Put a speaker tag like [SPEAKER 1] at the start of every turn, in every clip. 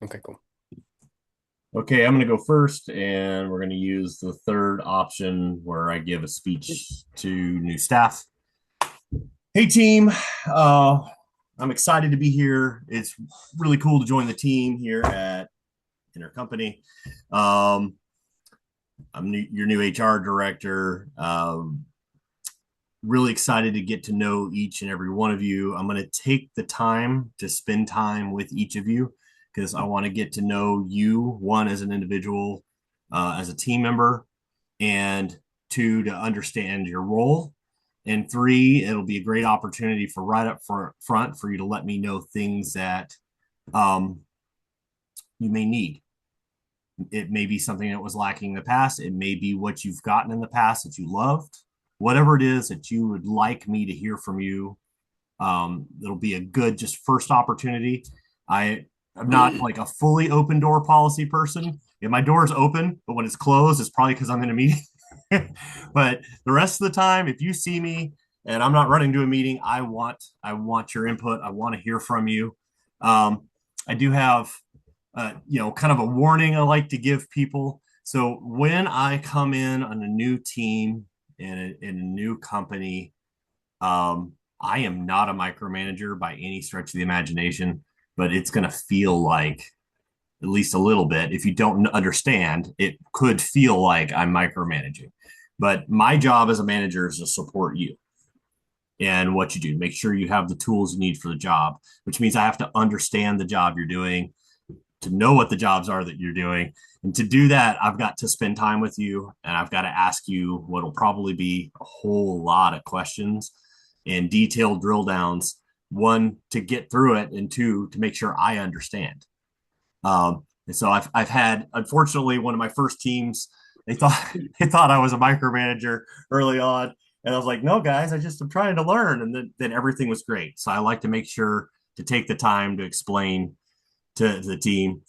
[SPEAKER 1] Okay, cool.
[SPEAKER 2] Okay, I'm going to go first, and we're going to use the third option where I give a speech to new staff. Hey, team. Uh, I'm excited to be here. It's really cool to join the team here at Intercompany. Um, your new HR director. Really excited to get to know each and every one of you. I'm going to take the time to spend time with each of you because I want to get to know you, one, as an individual, as a team member, and two, to understand your role. And three, it'll be a great opportunity for right up front for you to let me know things that um, you may need. It may be something that was lacking in the past. It may be what you've gotten in the past that you loved. Whatever it is that you would like me to hear from you, it'll be a good just first opportunity. I'm not like a fully open door policy person. If my door is open, but when it's closed, it's probably because I'm in a meeting. But the rest of the time, if you see me and I'm not running to a meeting, I want your input. I want to hear from you. Um, I do have kind of a warning I like to give people. So when I come in on a new team in a new company, I am not a micromanager by any stretch of the imagination, but it's going to feel like, at least a little bit, if you don't understand, it could feel like I'm micromanaging. But my job as a manager is to support you and what you do. Make sure you have the tools you need for the job, which means I have to understand the job you're doing, to know what the jobs are that you're doing. And to do that, I've got to spend time with you and I've got to ask you what will probably be a whole lot of questions and detailed drill downs. One, to get through it, and two, to make sure I understand. And so I've had, unfortunately, one of my first teams, they thought they thought I was a micromanager early on. And I was like, no, guys, I'm trying to learn. And then everything was great. So I like to make sure to take the time to explain to the team,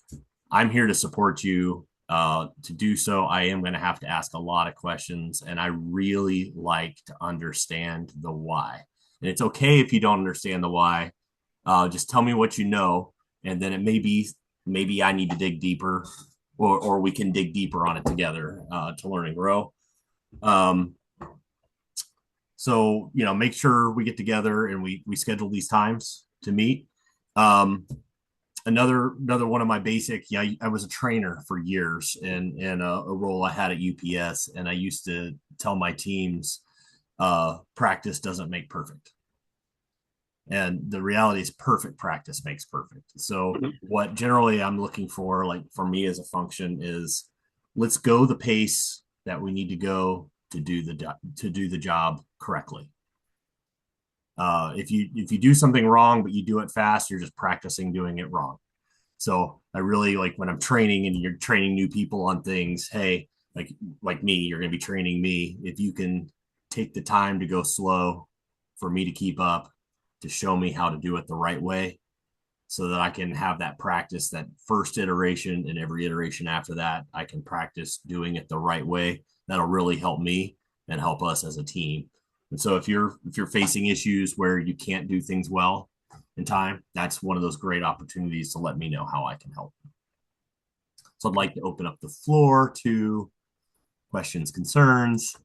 [SPEAKER 2] I'm here to support you. To do so, I am going to have to ask a lot of questions, and I really like to understand the why. And it's okay if you don't understand the why. Just tell me what you know, and then it may be maybe I need to dig deeper, or we can dig deeper on it together to learn and grow. Um, so make sure we get together and we schedule these times to meet. Um, another one of my basic, yeah, I was a trainer for years in a role I had at UPS, and I used to tell my teams, practice doesn't make perfect, and the reality is perfect practice makes perfect. So
[SPEAKER 1] Mhm.
[SPEAKER 2] what generally I'm looking for, like for me as a function, is let's go the pace that we need to go to do the job correctly. If you do something wrong but you do it fast, you're just practicing doing it wrong. So I really like when I'm training and you're training new people on things. Hey, like me, you're going to be training me. If you can take the time to go slow for me to keep up, to show me how to do it the right way, so that I can have that practice, that first iteration, and every iteration after that, I can practice doing it the right way. That'll really help me and help us as a team. And so if you're facing issues where you can't do things well in time, that's one of those great opportunities to let me know how I can help. So I'd like to open up the floor to questions, concerns.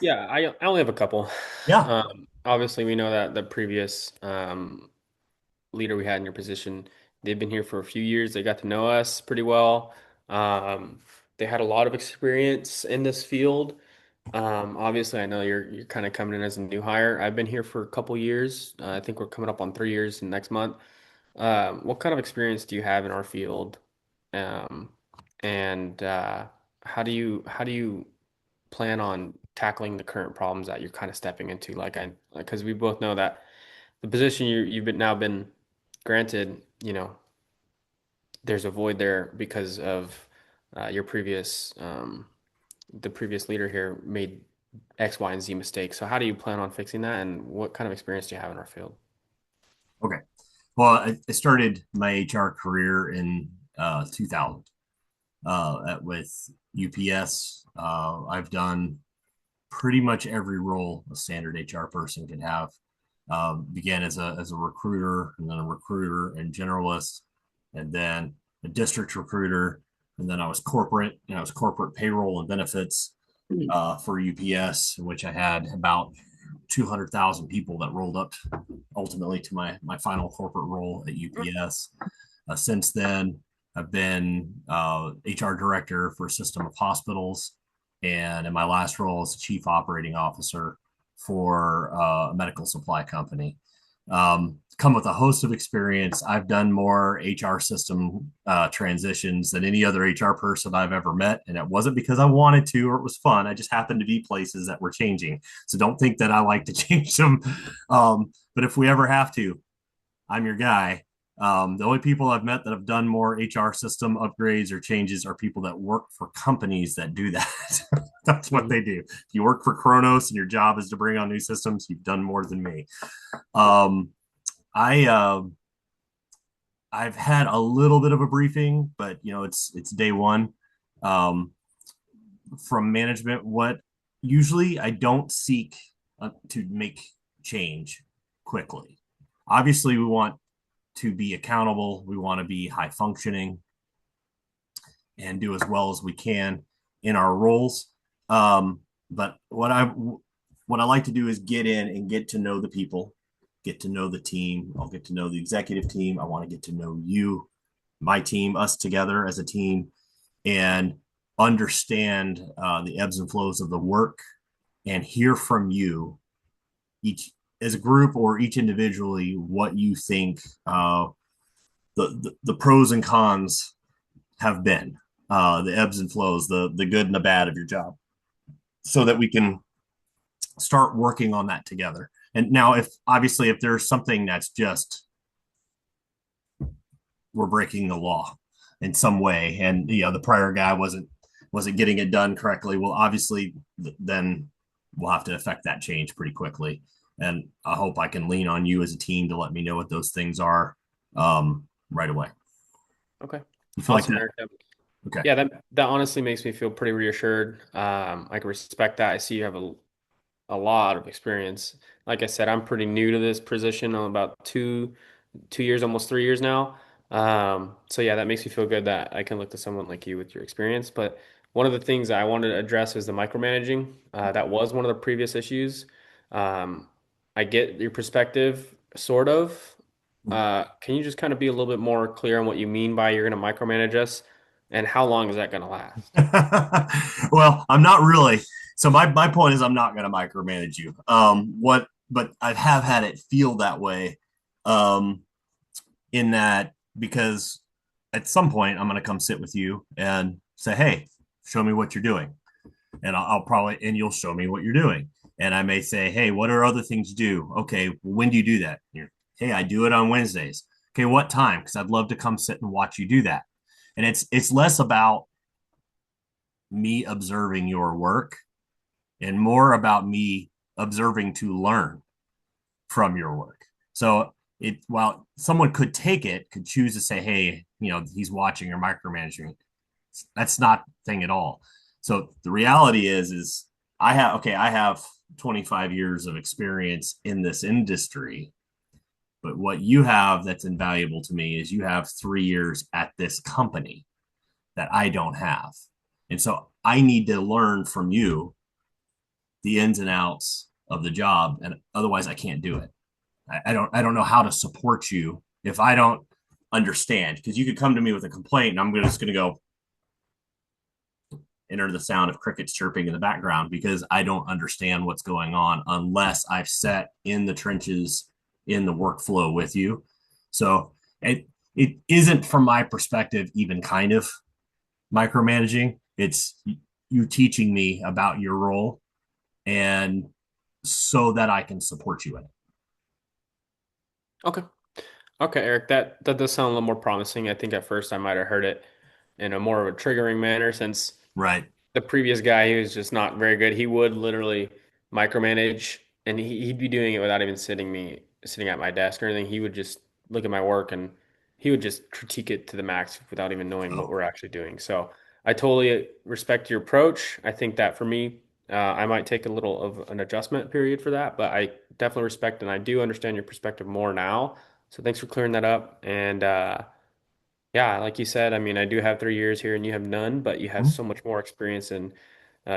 [SPEAKER 1] Yeah, I only have a couple.
[SPEAKER 2] Yeah.
[SPEAKER 1] Obviously, we know that the previous leader we had in your position, they've been here for a few years. They got to know us pretty well. Um, they had a lot of experience in this field. Obviously, I know you're kind of coming in as a new hire. I've been here for a couple years. I think we're coming up on 3 years next month. What kind of experience do you have in our field? Um, and how do you plan on tackling the current problems that you're kind of stepping into? Because we both know that the position you've been granted, there's a void there because of your previous the previous leader here made X, Y, and Z mistakes. So how do you plan on fixing that, and what kind of experience do you have in our field?
[SPEAKER 2] Okay. Well, I started my HR career in 2000 with UPS. I've done pretty much every role a standard HR person could have. Began as a recruiter, and then a recruiter and generalist, and then a district recruiter, and then I was corporate, and I was corporate payroll and benefits for UPS, in which I had about 200,000 people that rolled up ultimately to my final corporate role at UPS. Since then, I've been HR director for a system of hospitals, and in my last role as chief operating officer for a medical supply company. Come with a host of experience. I've done more HR system transitions than any other HR person I've ever met. And it wasn't because I wanted to or it was fun. I just happened to be places that were changing. So don't think that I like to change them. But if we ever have to, I'm your guy. The only people I've met that have done more HR system upgrades or changes are people that work for companies that do that. That's what
[SPEAKER 1] Mhm.
[SPEAKER 2] they do. If you work for Kronos and your job is to bring on new systems, you've done more than me. Um, I I've had a little bit of a briefing, but it's day one um, from management. What usually I don't seek to make change quickly. Obviously, we want to be accountable. We want to be high functioning and do as well as we can in our roles. But what I like to do is get in and get to know the people, get to know the team. I'll get to know the executive team. I want to get to know you, my team, us together as a team, and understand the ebbs and flows of the work and hear from you each as a group or each individually what you think the pros and cons have been, the ebbs and flows, the good and the bad of your job, so that we can start working on that together. And now, if obviously if there's something that's just we're breaking the law in some way, and the prior guy wasn't getting it done correctly, well, obviously then we'll have to affect that change pretty quickly. And I hope I can lean on you as a team to let me know what those things are right away.
[SPEAKER 1] Okay.
[SPEAKER 2] You feel like
[SPEAKER 1] Awesome,
[SPEAKER 2] that?
[SPEAKER 1] Eric.
[SPEAKER 2] Okay.
[SPEAKER 1] Yeah, that honestly makes me feel pretty reassured. I can respect that. I see you have a lot of experience. Like I said, I'm pretty new to this position. I'm about 2 years, almost 3 years now. So yeah, that makes me feel good that I can look to someone like you with your experience. But one of the things I wanted to address is the micromanaging. That was one of the previous issues. Um, I get your perspective, sort of. Can you just kind of be a little bit more clear on what you mean by you're going to micromanage us, and how long is that going to last?
[SPEAKER 2] Well, I'm not really. So my point is I'm not going to micromanage you. But I have had it feel that way, um, in that because at some point I'm going to come sit with you and say, hey, show me what you're doing, and I'll probably and you'll show me what you're doing, and I may say, hey, what are other things you do? Okay, when do you do that? Hey, I do it on Wednesdays. Okay, what time? Because I'd love to come sit and watch you do that. And it's less about me observing your work and more about me observing to learn from your work. So while someone could take it, could choose to say, hey, he's watching or micromanaging. That's not the thing at all. So the reality is I have 25 years of experience in this industry, but what you have that's invaluable to me is you have 3 years at this company that I don't have. And so I need to learn from you the ins and outs of the job, and otherwise I can't do it. I don't know how to support you if I don't understand, because you could come to me with a complaint and I'm just going to go enter the sound of crickets chirping in the background because I don't understand what's going on unless I've sat in the trenches in the workflow with you. So it isn't, from my perspective, even kind of micromanaging. It's you teaching me about your role, and so that I can support you in it.
[SPEAKER 1] Okay. Okay, Eric, that does sound a little more promising. I think at first I might have heard it in a more of a triggering manner since
[SPEAKER 2] Right.
[SPEAKER 1] the previous guy, he was just not very good. He would literally micromanage, and he'd be doing it without even sitting at my desk or anything. He would just look at my work and he would just critique it to the max without even knowing what
[SPEAKER 2] Oh,
[SPEAKER 1] we're actually doing. So I totally respect your approach. I think that for me, I might take a little of an adjustment period for that, but I definitely respect and I do understand your perspective more now. So thanks for clearing that up. And Yeah, like you said, I mean, I do have 3 years here and you have none, but you have
[SPEAKER 2] Mhm.
[SPEAKER 1] so much more experience in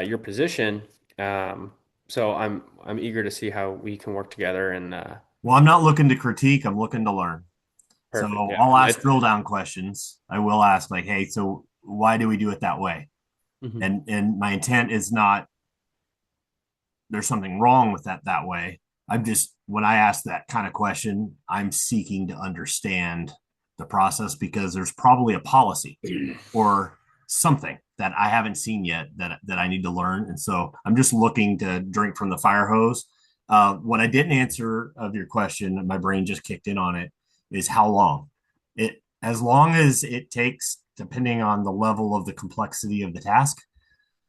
[SPEAKER 1] your position. Um, so I'm eager to see how we can work together and
[SPEAKER 2] Well, I'm not looking to critique, I'm looking to learn. So
[SPEAKER 1] perfect. Yeah.
[SPEAKER 2] I'll ask drill down questions. I will ask like, hey, so why do we do it that way?
[SPEAKER 1] Mhm.
[SPEAKER 2] And my intent is not there's something wrong with that way. I'm just when I ask that kind of question, I'm seeking to understand the process because there's probably a policy or something that I haven't seen yet that I need to learn. And so I'm just looking to drink from the fire hose. What I didn't answer of your question, my brain just kicked in on it, is how long. It as long as it takes, depending on the level of the complexity of the task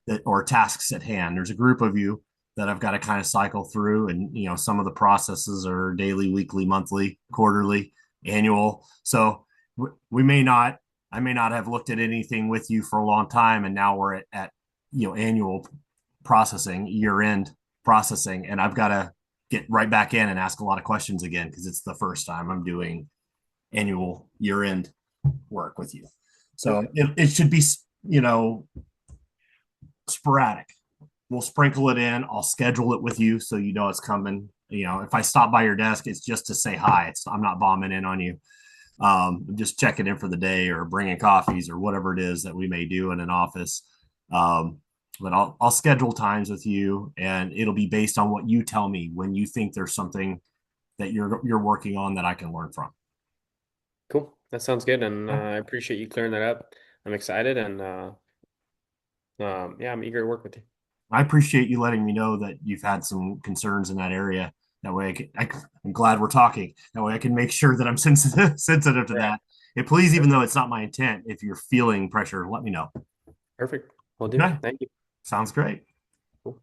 [SPEAKER 2] that or tasks at hand. There's a group of you that I've got to kind of cycle through, and some of the processes are daily, weekly, monthly, quarterly, annual. So we may not I may not have looked at anything with you for a long time, and now we're at annual processing, year end processing, and I've got to get right back in and ask a lot of questions again because it's the first time I'm doing annual year end work with you. So
[SPEAKER 1] Perfect.
[SPEAKER 2] it should be you know sporadic. We'll sprinkle it in. I'll schedule it with you so you know it's coming. If I stop by your desk, it's just to say hi. I'm not bombing in on you. Just checking in for the day or bringing coffees or whatever it is that we may do in an office. Um, but I'll schedule times with you, and it'll be based on what you tell me when you think there's something that you're working on that I can learn from.
[SPEAKER 1] Cool. That sounds good, and I appreciate you clearing that up. I'm excited, and yeah, I'm eager to work with you.
[SPEAKER 2] I appreciate you letting me know that you've had some concerns in that area. That way, I'm glad we're talking. That way, I can make sure that I'm sensitive to
[SPEAKER 1] Right.
[SPEAKER 2] that. And please, even though it's not my intent, if you're feeling pressure, let me know.
[SPEAKER 1] Perfect. Will do.
[SPEAKER 2] Okay,
[SPEAKER 1] Thank you.
[SPEAKER 2] sounds great.
[SPEAKER 1] Cool.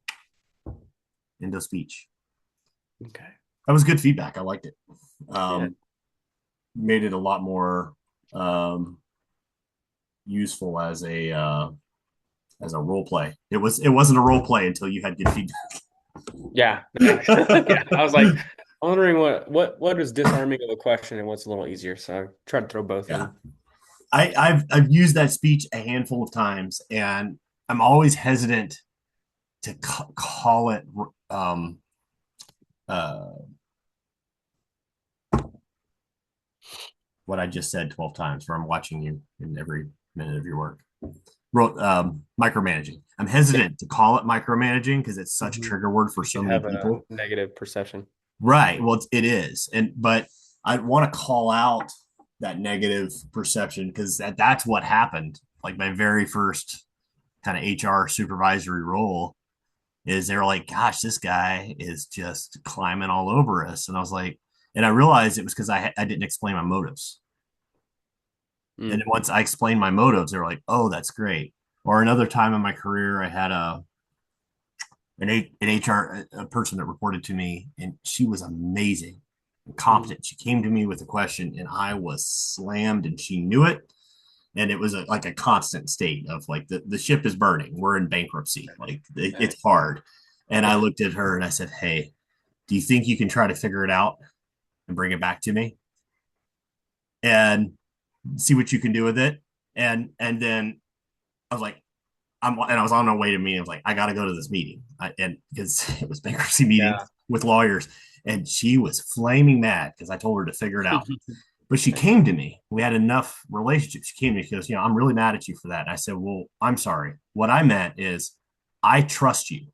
[SPEAKER 2] End of speech.
[SPEAKER 1] Okay.
[SPEAKER 2] That was good feedback. I liked it.
[SPEAKER 1] Yeah.
[SPEAKER 2] Um, Made it a lot more useful as a role play. It wasn't a role play until you had good
[SPEAKER 1] Yeah. Yeah. I was like wondering what is disarming of a question and what's a little easier. So I tried to throw both
[SPEAKER 2] feedback.
[SPEAKER 1] in.
[SPEAKER 2] I've used that speech a handful of times, and I'm always hesitant to call it uh, what I just said 12 times, where I'm watching you in every minute of your work. Micromanaging. I'm
[SPEAKER 1] Yeah.
[SPEAKER 2] hesitant to call it micromanaging because it's such a
[SPEAKER 1] Mhm.
[SPEAKER 2] trigger word for
[SPEAKER 1] It
[SPEAKER 2] so
[SPEAKER 1] could
[SPEAKER 2] many
[SPEAKER 1] have a
[SPEAKER 2] people.
[SPEAKER 1] negative perception.
[SPEAKER 2] Right. Well, it is, but I want to call out that negative perception because that's what happened. Like my very first kind of HR supervisory role is they're like, gosh, this guy is just climbing all over us. And I was like, and I realized it was because I didn't explain my motives. And then
[SPEAKER 1] Mm.
[SPEAKER 2] once I explained my motives, they were like, oh, that's great. Or another time in my career, I had an HR person that reported to me, and she was amazing and
[SPEAKER 1] Mm.
[SPEAKER 2] competent. She came to me with a question, and I was slammed, and she knew it. And it was like a constant state of like the ship is burning. We're in bankruptcy. Like
[SPEAKER 1] Okay.
[SPEAKER 2] it's hard. And I
[SPEAKER 1] Yeah.
[SPEAKER 2] looked at her and I said, hey, do you think you can try to figure it out and bring it back to me and see what you can do with it? And then I was like, I was on my way to meeting. I was like, I got to go to this meeting, and because it was bankruptcy meeting
[SPEAKER 1] Yeah.
[SPEAKER 2] with lawyers, and she was flaming mad because I told her to figure it out. But she came to me. We had enough relationship. She came to me. She goes, I'm really mad at you for that. And I said, well, I'm sorry. What I meant is, I trust you,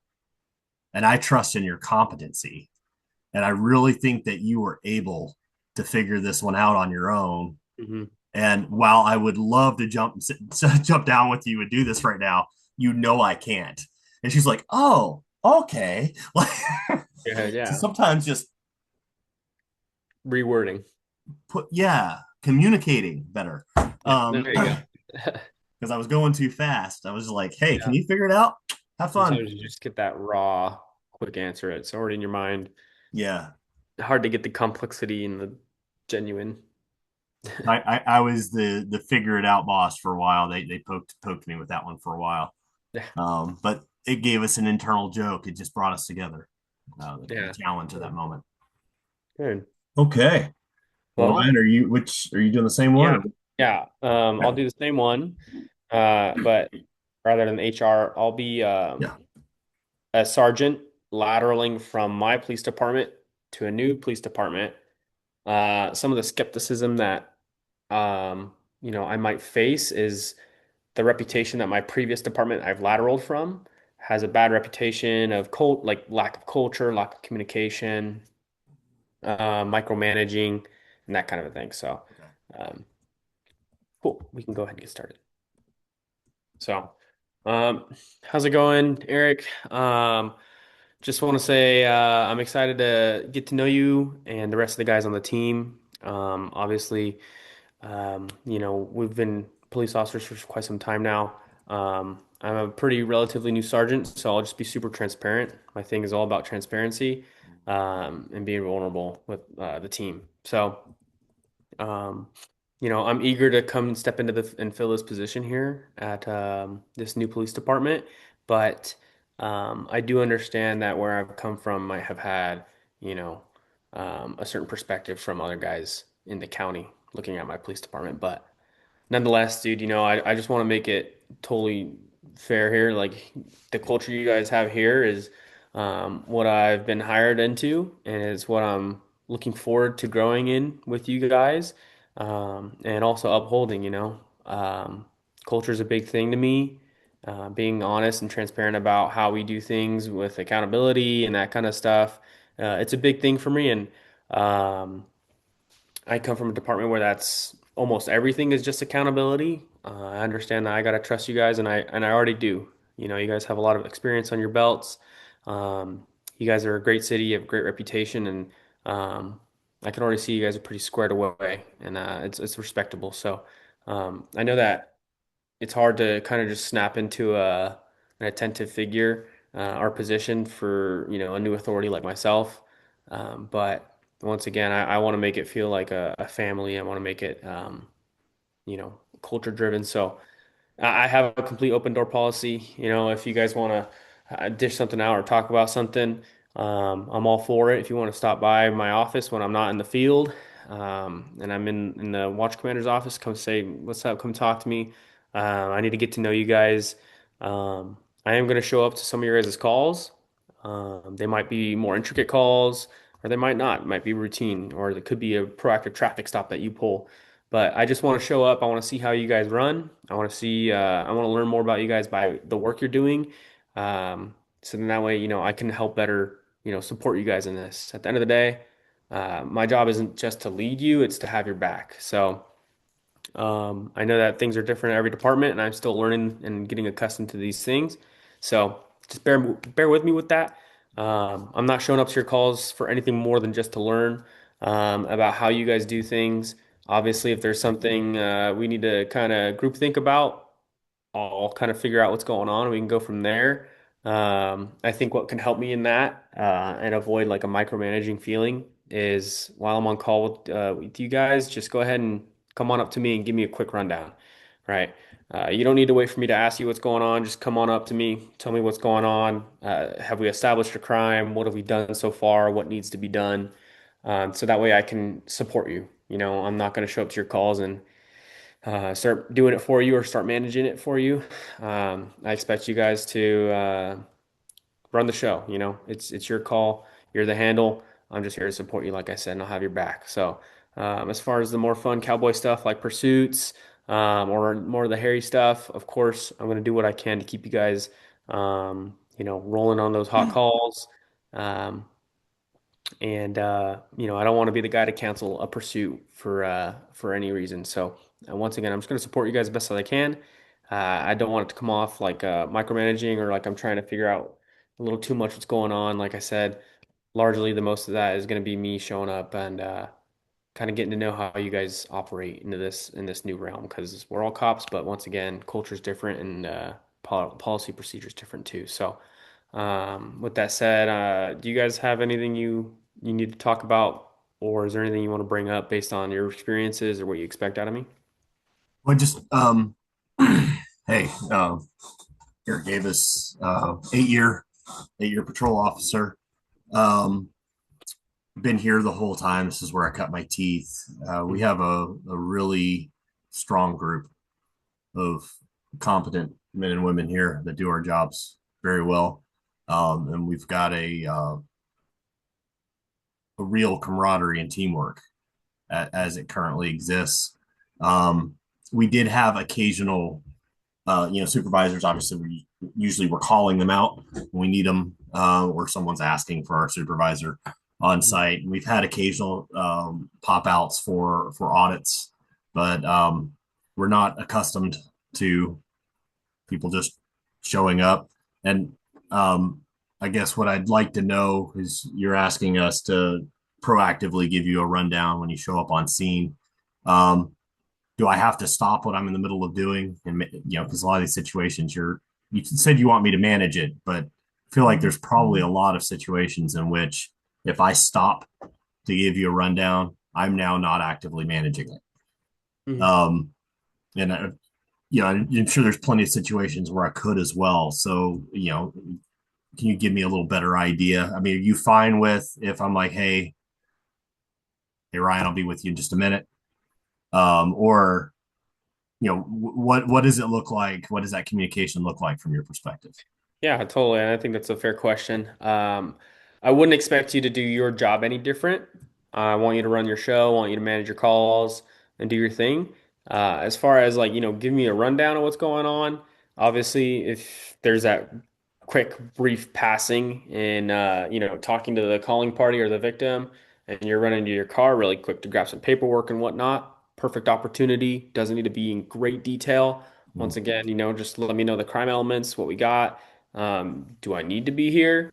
[SPEAKER 2] and I trust in your competency, and I really think that you were able to figure this one out on your own.
[SPEAKER 1] Hmm.
[SPEAKER 2] And while I would love to jump down with you and do this right now, I can't. And she's like, "Oh, okay." Like,
[SPEAKER 1] Yeah.
[SPEAKER 2] so
[SPEAKER 1] Yeah.
[SPEAKER 2] sometimes just
[SPEAKER 1] Rewording.
[SPEAKER 2] communicating better.
[SPEAKER 1] Yeah. There you go.
[SPEAKER 2] Because I was going too fast. I was like, "Hey, can
[SPEAKER 1] Yeah.
[SPEAKER 2] you figure it out? Have fun."
[SPEAKER 1] Sometimes you just get that raw, quick answer. It's already in your mind.
[SPEAKER 2] Yeah,
[SPEAKER 1] Hard to get the complexity and the genuine.
[SPEAKER 2] I was the figure it out boss for a while. They poked me with that one for a while.
[SPEAKER 1] Yeah.
[SPEAKER 2] But it gave us an internal joke. It just brought us together. The
[SPEAKER 1] Yeah.
[SPEAKER 2] challenge of that moment.
[SPEAKER 1] Good.
[SPEAKER 2] Okay. Well,
[SPEAKER 1] Well,
[SPEAKER 2] Ryan, are you doing the same
[SPEAKER 1] yeah.
[SPEAKER 2] one?
[SPEAKER 1] Yeah, I'll
[SPEAKER 2] Yeah.
[SPEAKER 1] do the same one, but rather than HR, I'll be
[SPEAKER 2] Yeah.
[SPEAKER 1] a sergeant lateraling from my police department to a new police department. Some of the skepticism that I might face is the reputation that my previous department I've lateraled from has a bad reputation of like lack of culture, lack of communication, micromanaging, and that kind of a thing. So,
[SPEAKER 2] Okay.
[SPEAKER 1] um, cool. We can go ahead and get started. So, um, how's it going, Eric? Just want to say I'm excited to get to know you and the rest of the guys on the team. Obviously, we've been police officers for quite some time now. I'm a pretty relatively new sergeant, so I'll just be super transparent. My thing is all about transparency, and being vulnerable with the team. So, um, I'm eager to come and step into and fill this position here at this new police department, but I do understand that where I've come from might have had, you know, a certain perspective from other guys in the county looking at my police department. But nonetheless, dude, I just want to make it totally fair here. Like the culture you guys have here is what I've been hired into, and it's what I'm looking forward to growing in with you guys, and also upholding. Culture is a big thing to me. Being honest and transparent about how we do things with accountability and that kind of stuff. It's a big thing for me, and um, I come from a department where that's almost everything is just accountability. I understand that I gotta trust you guys, and I already do. You guys have a lot of experience on your belts. You guys are a great city, you have a great reputation, and I can already see you guys are pretty squared away, and it's respectable. So I know that it's hard to kind of just snap into an attentive figure or position for a new authority like myself. But once again, I want to make it feel like a family. I want to make it culture driven. So I have a complete open door policy. If you guys want to dish something out or talk about something, I'm all for it. If you want to stop by my office when I'm not in the field, and I'm in the watch commander's office, come say what's up, come talk to me. I need to get to know you guys. I am going to show up to some of your guys' calls. They might be more intricate calls, or they might not. It might be routine, or it could be a proactive traffic stop that you pull. But I just want to show up. I want to see how you guys run. I want to learn more about you guys by the work you're doing. So then that way, I can help better, support you guys in this. At the end of the day, my job isn't just to lead you, it's to have your back. So, I know that things are different in every department, and I'm still learning and getting accustomed to these things. So just bear with me with that. I'm not showing up to your calls for anything more than just to learn about how you guys do things. Obviously, if there's something we need to kind of group think about, I'll kind of figure out what's going on. We can go from there. I think what can help me in that and avoid like a micromanaging feeling is while I'm on call with you guys, just go ahead and come on up to me and give me a quick rundown, right? You don't need to wait for me to ask you what's going on. Just come on up to me, tell me what's going on. Have we established a crime? What have we done so far? What needs to be done? So that way I can support you. I'm not going to show up to your calls and start doing it for you or start managing it for you. I expect you guys to run the show. It's your call. You're the handle. I'm just here to support you, like I said, and I'll have your back. So, as far as the more fun cowboy stuff like pursuits, or more of the hairy stuff, of course, I'm going to do what I can to keep you guys, rolling on those hot calls. Um, and I don't want to be the guy to cancel a pursuit for any reason. So once again, I'm just going to support you guys as best as I can. I don't want it to come off like micromanaging or like I'm trying to figure out a little too much what's going on. Like I said, largely the most of that is going to be me showing up and kind of getting to know how you guys operate in this new realm because we're all cops, but once again, culture is different and policy procedure is different too. So. With that said, do you guys have anything you need to talk about, or is there anything you want to bring up based on your experiences or what you expect out of me?
[SPEAKER 2] Well, just hey, Eric Davis, 8-year patrol officer. Um, been here the whole time. This is where I cut my teeth. We have a really strong group of competent men and women here that do our jobs very well. And we've got a real camaraderie and teamwork as it currently exists. Um, we did have occasional, supervisors. Obviously, we're calling them out when we need them, or someone's asking for our supervisor on site. We've had occasional pop outs for audits, but we're not accustomed to people just showing up. And I guess what I'd like to know is you're asking us to proactively give you a rundown when you show up on scene. Um, do I have to stop what I'm in the middle of doing? And because a lot of these situations, you said you want me to manage it, but I feel like there's probably a lot of situations in which if I stop to give you a rundown, I'm now not actively managing it.
[SPEAKER 1] Mhm.
[SPEAKER 2] And I'm sure there's plenty of situations where I could as well. So, can you give me a little better idea? I mean, are you fine with if I'm like, hey Ryan, I'll be with you in just a minute? Or what does it look like? What does that communication look like from your perspective?
[SPEAKER 1] Yeah, totally. And I think that's a fair question. I wouldn't expect you to do your job any different. I want you to run your show, I want you to manage your calls and do your thing. As far as like, give me a rundown of what's going on. Obviously, if there's that quick, brief passing in, talking to the calling party or the victim, and you're running to your car really quick to grab some paperwork and whatnot, perfect opportunity. Doesn't need to be in great detail. Once again, just let me know the crime elements, what we got. Do I need to be here?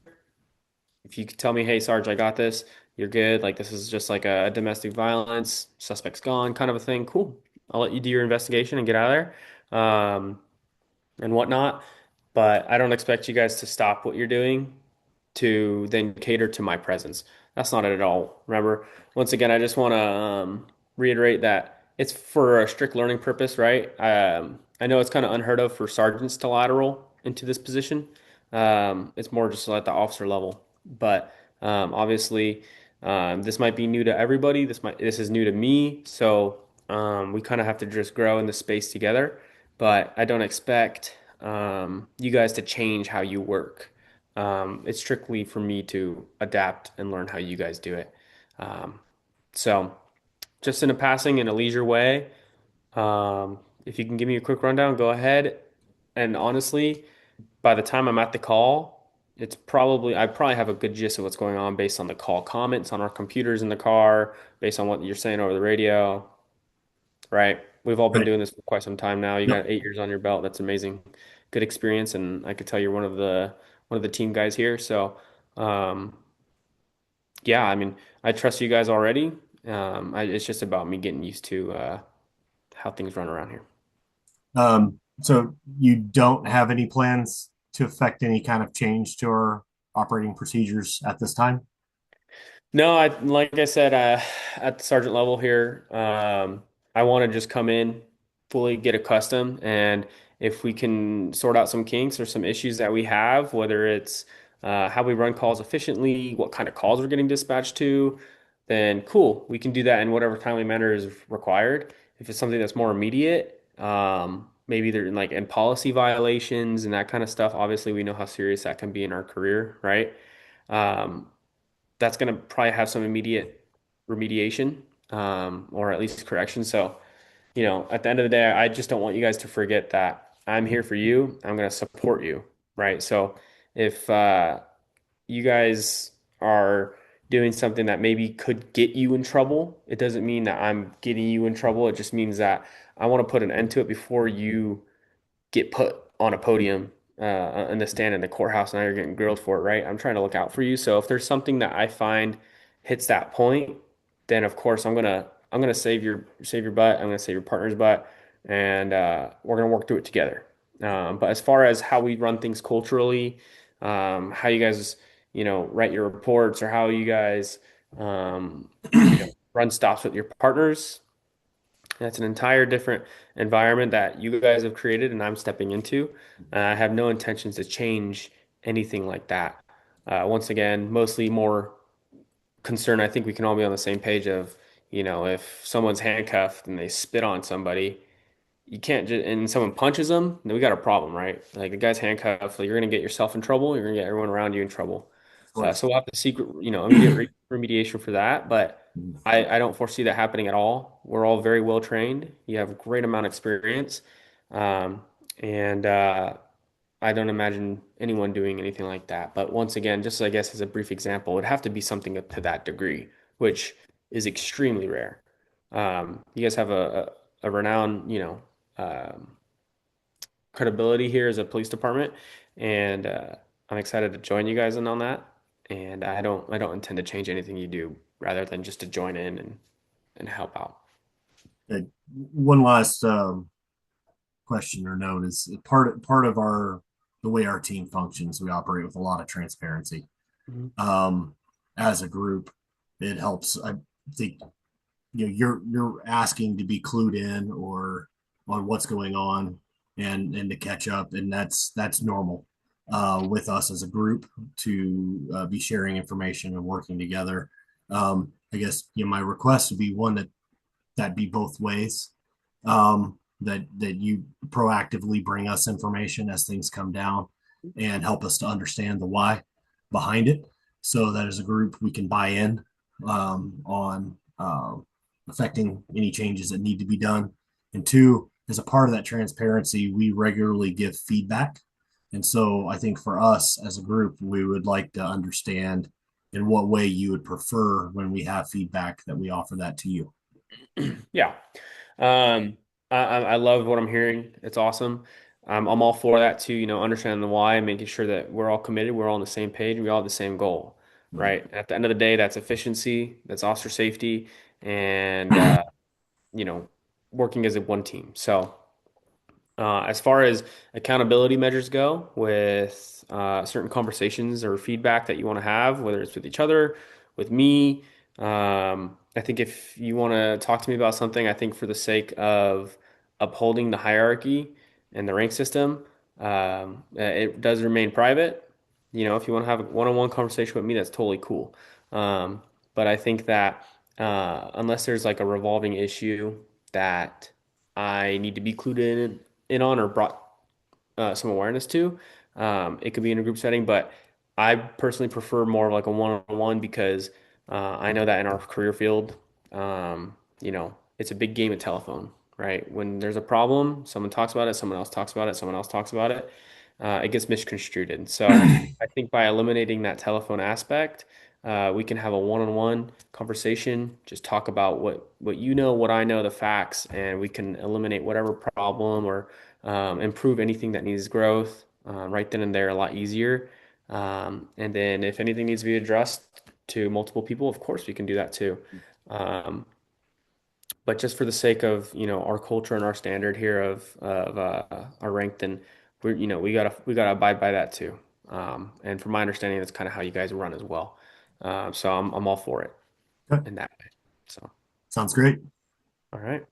[SPEAKER 1] If you could tell me, hey, Sarge, I got this, you're good. Like, this is just like a domestic violence, suspect's gone kind of a thing. Cool. I'll let you do your investigation and get out of there, and whatnot. But I don't expect you guys to stop what you're doing to then cater to my presence. That's not it at all. Remember, once again, I just want to reiterate that it's for a strict learning purpose, right? I know it's kind of unheard of for sergeants to lateral into this position. It's more just at the officer level, but obviously, this might be new to everybody. This is new to me, so we kind of have to just grow in the space together. But I don't expect you guys to change how you work. It's strictly for me to adapt and learn how you guys do it. Um, so, just in a passing, in a leisure way, if you can give me a quick rundown, go ahead. And honestly, by the time I'm at the call, I probably have a good gist of what's going on based on the call comments on our computers in the car, based on what you're saying over the radio, right? We've all been
[SPEAKER 2] Right.
[SPEAKER 1] doing this for quite some time now. You
[SPEAKER 2] Yep.
[SPEAKER 1] got 8 years on your belt. That's amazing. Good experience, and I could tell you're one of the team guys here. So, um, yeah, I mean, I trust you guys already. It's just about me getting used to how things run around here.
[SPEAKER 2] So you don't have any plans to affect any kind of change to our operating procedures at this time?
[SPEAKER 1] No, like I said, at the sergeant level here, I want to just come in, fully get accustomed, and if we can sort out some kinks or some issues that we have, whether it's how we run calls efficiently, what kind of calls we're getting dispatched to, then cool, we can do that in whatever timely manner is required. If it's something that's more immediate, maybe they're in policy violations and that kind of stuff. Obviously, we know how serious that can be in our career, right? Um, that's going to probably have some immediate remediation, or at least correction. So, at the end of the day, I just don't want you guys to forget that I'm here for you. I'm going to support you, right? So, if you guys are doing something that maybe could get you in trouble, it doesn't mean that I'm getting you in trouble. It just means that I want to put an end to it before you get put on a podium in the stand in the courthouse and now you're getting grilled for it, right? I'm trying to look out for you. So if there's something that I find hits that point, then of course I'm gonna save your butt. I'm gonna save your partner's butt, and we're gonna work through it together. But as far as how we run things culturally, how you guys write your reports or how you guys um, run stops with your partners, that's an entire different environment that you guys have created and I'm stepping into. I have no intentions to change anything like that. Once again, mostly more concern. I think we can all be on the same page of, if someone's handcuffed and they spit on somebody, you can't just, and someone punches them, then we got a problem, right? Like the guy's handcuffed, like you're gonna get yourself in trouble, you're gonna get everyone around you in trouble.
[SPEAKER 2] Of course.
[SPEAKER 1] So we'll have to seek, immediate remediation for that, but I don't foresee that happening at all. We're all very well trained. You have a great amount of experience, um, and I don't imagine anyone doing anything like that. But once again, just I guess as a brief example, it'd have to be something to that degree, which is extremely rare. You guys have a renowned, um, credibility here as a police department, and I'm excited to join you guys in on that. And I don't intend to change anything you do, rather than just to join in and help out.
[SPEAKER 2] Uh, One last question or note is part of our the way our team functions. We operate with a lot of transparency.
[SPEAKER 1] Mhm.
[SPEAKER 2] Um, as a group, it helps. I think you're asking to be clued in or on what's going on and to catch up, and that's normal with us as a group to be sharing information and working together. I guess my request would be one that be both ways. That you proactively bring us information as things come down and help us to understand the why behind it, so that as a group we can buy in on affecting any changes that need to be done. And two, as a part of that transparency, we regularly give feedback. And so I think for us as a group, we would like to understand in what way you would prefer when we have feedback that we offer that to you.
[SPEAKER 1] Yeah. I love what I'm hearing. It's awesome. I'm all for that too, understanding the why and making sure that we're all committed, we're all on the same page, we all have the same goal,
[SPEAKER 2] Right.
[SPEAKER 1] right? At the end of the day, that's efficiency, that's officer safety, and you know, working as a one team. So, as far as accountability measures go, with certain conversations or feedback that you want to have, whether it's with each other, with me, I think if you want to talk to me about something, I think for the sake of upholding the hierarchy and the rank system, it does remain private. If you want to have a one-on-one conversation with me, that's totally cool. But I think that unless there's like a revolving issue that I need to be clued in on or brought some awareness to. It could be in a group setting, but I personally prefer more of like a one-on-one because I know that in our career field, it's a big game of telephone, right? When there's a problem, someone talks about it, someone else talks about it, someone else talks about it. It gets misconstrued. And so I think by eliminating that telephone aspect, we can have a one-on-one conversation, just talk about what you know, what I know, the facts, and we can eliminate whatever problem or improve anything that needs growth right then and there a lot easier. And then if anything needs to be addressed to multiple people, of course we can do that too. Um, but just for the sake of, our culture and our standard here of our rank, then we gotta abide by that too. And from my understanding, that's kind of how you guys run as well. So I'm all for it
[SPEAKER 2] Okay.
[SPEAKER 1] in that way. So,
[SPEAKER 2] Sounds great.
[SPEAKER 1] all right,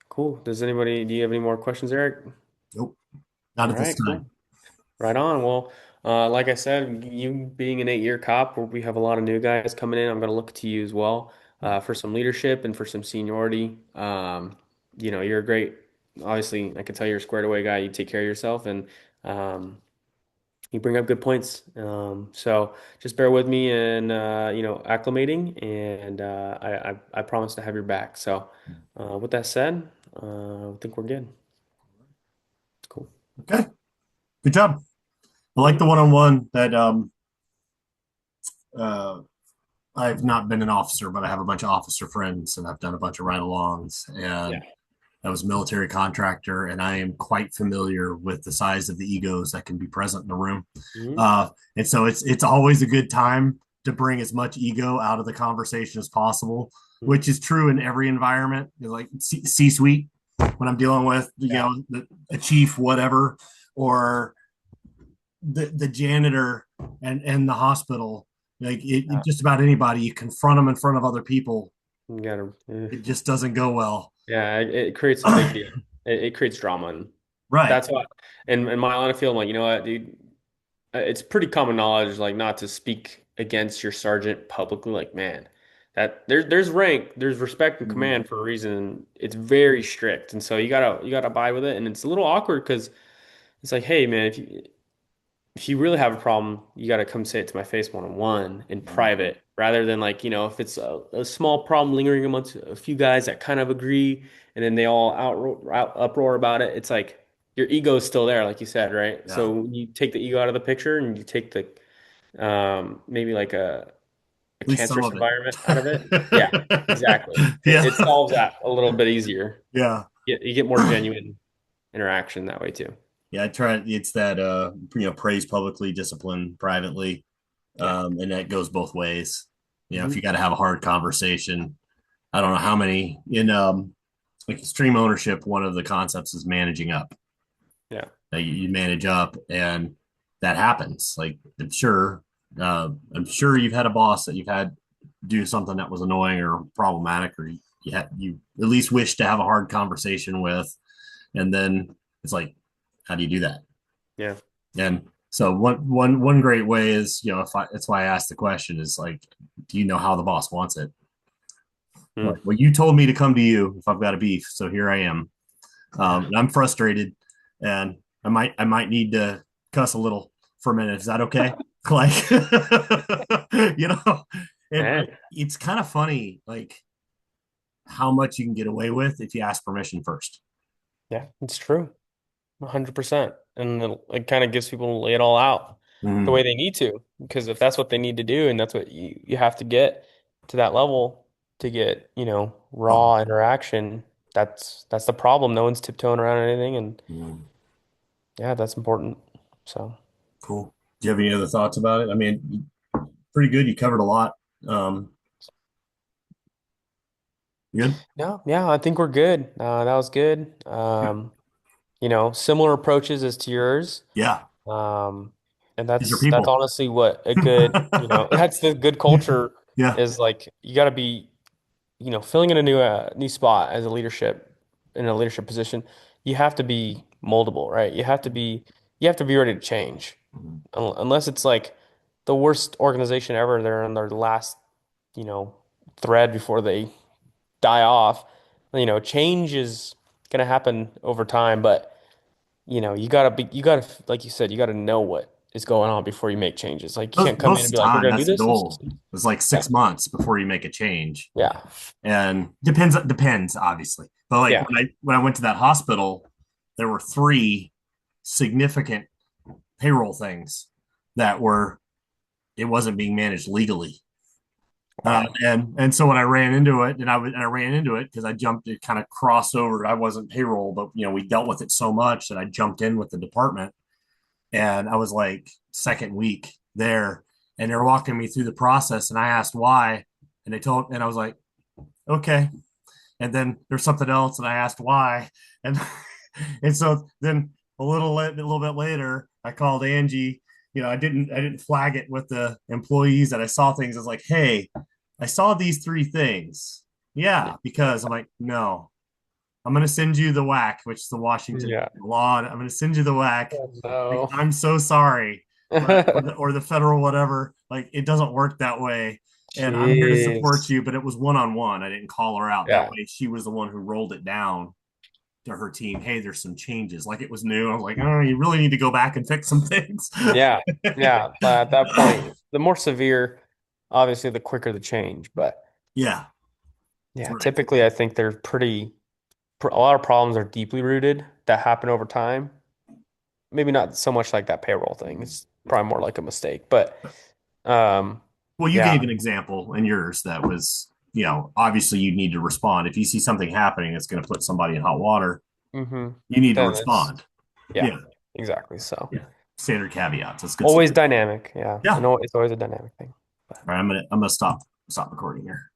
[SPEAKER 1] cool. Do you have any more questions, Eric?
[SPEAKER 2] Nope. Not
[SPEAKER 1] All
[SPEAKER 2] at this
[SPEAKER 1] right,
[SPEAKER 2] time.
[SPEAKER 1] cool. Right on. Well, like I said, you being an 8-year cop, where we have a lot of new guys coming in, I'm going to look to you as well for some leadership and for some seniority. You're a great, obviously, I can tell you're a squared away guy. You take care of yourself and um, you bring up good points. So just bear with me and, acclimating, and I promise to have your back. So with that said, I think we're good. Cool.
[SPEAKER 2] Okay. Good job. I like
[SPEAKER 1] Mhm.
[SPEAKER 2] the one-on-one that uh I've not been an officer, but I have a bunch of officer friends and I've done a bunch of ride-alongs,
[SPEAKER 1] Yeah.
[SPEAKER 2] and I was a military contractor and I am quite familiar with the size of the egos that can be present in the room.
[SPEAKER 1] Mhm.
[SPEAKER 2] Uh and so it's always a good time to bring as much ego out of the conversation as possible,
[SPEAKER 1] Mhm.
[SPEAKER 2] which is true in every environment, like C-suite when I'm dealing with
[SPEAKER 1] Yeah.
[SPEAKER 2] a chief, whatever, or the janitor and the hospital, like just about anybody you confront them in front of other people,
[SPEAKER 1] You gotta,
[SPEAKER 2] it just doesn't go well.
[SPEAKER 1] yeah, it creates a big deal. It creates drama, and
[SPEAKER 2] Right.
[SPEAKER 1] that's why. In my line of field, I'm like, you know what, dude, it's pretty common knowledge, like not to speak against your sergeant publicly. Like, man, that there's rank, there's respect and
[SPEAKER 2] Mhm.
[SPEAKER 1] command for a reason. It's very strict, and so you gotta abide with it. And it's a little awkward because it's like, hey man, if you really have a problem, you got to come say it to my face one on one in private, rather than like, if it's a small problem lingering amongst a few guys that kind of agree, and then they all uproar about it. It's like your ego is still there, like you said, right?
[SPEAKER 2] Yeah.
[SPEAKER 1] So when you take the ego out of the picture and you take the maybe like a
[SPEAKER 2] At least some
[SPEAKER 1] cancerous
[SPEAKER 2] of it.
[SPEAKER 1] environment out of it. Yeah, exactly. It
[SPEAKER 2] Yeah.
[SPEAKER 1] solves that a little bit easier.
[SPEAKER 2] Yeah.
[SPEAKER 1] You get more genuine interaction that way too.
[SPEAKER 2] Yeah, I try. It's that praise publicly, discipline privately,
[SPEAKER 1] Yeah.
[SPEAKER 2] and that goes both ways. If you
[SPEAKER 1] Hmm.
[SPEAKER 2] got to have a hard conversation, I don't know how many in like extreme ownership. One of the concepts is managing up.
[SPEAKER 1] Yeah.
[SPEAKER 2] You manage up, and that happens. Like I'm sure you've had a boss that you've had do something that was annoying or problematic, or you at least wish to have a hard conversation with, and then it's like, how do you do that?
[SPEAKER 1] Yeah.
[SPEAKER 2] And so one great way is, if I that's why I asked the question is like, do you know how the boss wants it? Like,
[SPEAKER 1] Mm.
[SPEAKER 2] well, you told me to come to you if I've got a beef, so here I am.
[SPEAKER 1] Yeah.
[SPEAKER 2] And I'm frustrated, and I might need to cuss a little for a minute. Is that okay? Like, and
[SPEAKER 1] Hey.
[SPEAKER 2] it's kind of funny, like how much you can get away with if you ask permission first.
[SPEAKER 1] Yeah, it's true. 100%. And it kind of gives people to lay it all out the
[SPEAKER 2] Mm-hmm.
[SPEAKER 1] way they need to. Because if that's what they need to do and that's what you have to get to that level to get,
[SPEAKER 2] Oh,
[SPEAKER 1] raw interaction, that's the problem. No one's tiptoeing around anything. And
[SPEAKER 2] mm,
[SPEAKER 1] yeah, that's important. So
[SPEAKER 2] cool. Do you have any other thoughts about it? I mean, pretty good. You covered a lot. Um, good.
[SPEAKER 1] no, yeah, I think we're good. That was good. Similar approaches as to yours.
[SPEAKER 2] Yeah.
[SPEAKER 1] Um, and
[SPEAKER 2] These are
[SPEAKER 1] that's
[SPEAKER 2] people.
[SPEAKER 1] honestly what a good, that's the good culture
[SPEAKER 2] Yeah.
[SPEAKER 1] is like. You got to be, filling in a new spot as a leadership in a leadership position. You have to be moldable, right? You have to be ready to change. Unless it's like the worst organization ever, they're on their last, you know, thread before they die off. Change is gonna happen over time, but you gotta, like you said, you gotta know what is going on before you make changes. Like you
[SPEAKER 2] Most,
[SPEAKER 1] can't come in
[SPEAKER 2] most
[SPEAKER 1] and
[SPEAKER 2] of
[SPEAKER 1] be
[SPEAKER 2] the
[SPEAKER 1] like, we're
[SPEAKER 2] time,
[SPEAKER 1] gonna do
[SPEAKER 2] that's the
[SPEAKER 1] this.
[SPEAKER 2] goal. It's like
[SPEAKER 1] Yeah,
[SPEAKER 2] 6 months before you make a change,
[SPEAKER 1] yeah,
[SPEAKER 2] and depends obviously. But like
[SPEAKER 1] yeah,
[SPEAKER 2] when I went to that hospital, there were three significant payroll things that were it wasn't being managed legally.
[SPEAKER 1] wow,
[SPEAKER 2] And so when I ran into it, and I ran into it because I jumped it kind of crossed over. I wasn't payroll, but we dealt with it so much that I jumped in with the department, and I was like second week there, and they're walking me through the process, and I asked why, and I was like, okay, and then there's something else, and I asked why, and and so then a little bit later, I called Angie. I didn't flag it with the employees that I saw things. I was like, hey, I saw these three things.
[SPEAKER 1] yeah,
[SPEAKER 2] Yeah, because I'm like, no, I'm going to send you the whack, which is the Washington
[SPEAKER 1] yeah.
[SPEAKER 2] law. I'm going to send you the whack.
[SPEAKER 1] Oh,
[SPEAKER 2] Like,
[SPEAKER 1] no.
[SPEAKER 2] I'm so sorry, but or the federal whatever. Like, it doesn't work that way. And I'm here to support
[SPEAKER 1] Jeez.
[SPEAKER 2] you, but it was one on one. I didn't call her out. That
[SPEAKER 1] Yeah.
[SPEAKER 2] way, she was the one who rolled it down to her team. Hey, there's some changes. Like it was new. I was like, oh, you really need to go back and fix some things.
[SPEAKER 1] Yeah. Yeah. At that point, the more severe, obviously, the quicker the change. But
[SPEAKER 2] Yeah,
[SPEAKER 1] yeah,
[SPEAKER 2] right.
[SPEAKER 1] typically, I think they're a lot of problems are deeply rooted that happen over time. Maybe not so much like that payroll thing. It's probably more like a mistake. But um,
[SPEAKER 2] Well, you
[SPEAKER 1] yeah.
[SPEAKER 2] gave an example in yours that was, obviously you need to respond. If you see something happening that's going to put somebody in hot water,
[SPEAKER 1] Hmm.
[SPEAKER 2] you need to
[SPEAKER 1] Then it's,
[SPEAKER 2] respond.
[SPEAKER 1] yeah,
[SPEAKER 2] Yeah.
[SPEAKER 1] exactly. So
[SPEAKER 2] Yeah. Standard caveats. That's good stuff.
[SPEAKER 1] always dynamic. Yeah.
[SPEAKER 2] Yeah.
[SPEAKER 1] I
[SPEAKER 2] All
[SPEAKER 1] know it's always a dynamic thing. But
[SPEAKER 2] right. I'm gonna stop recording here.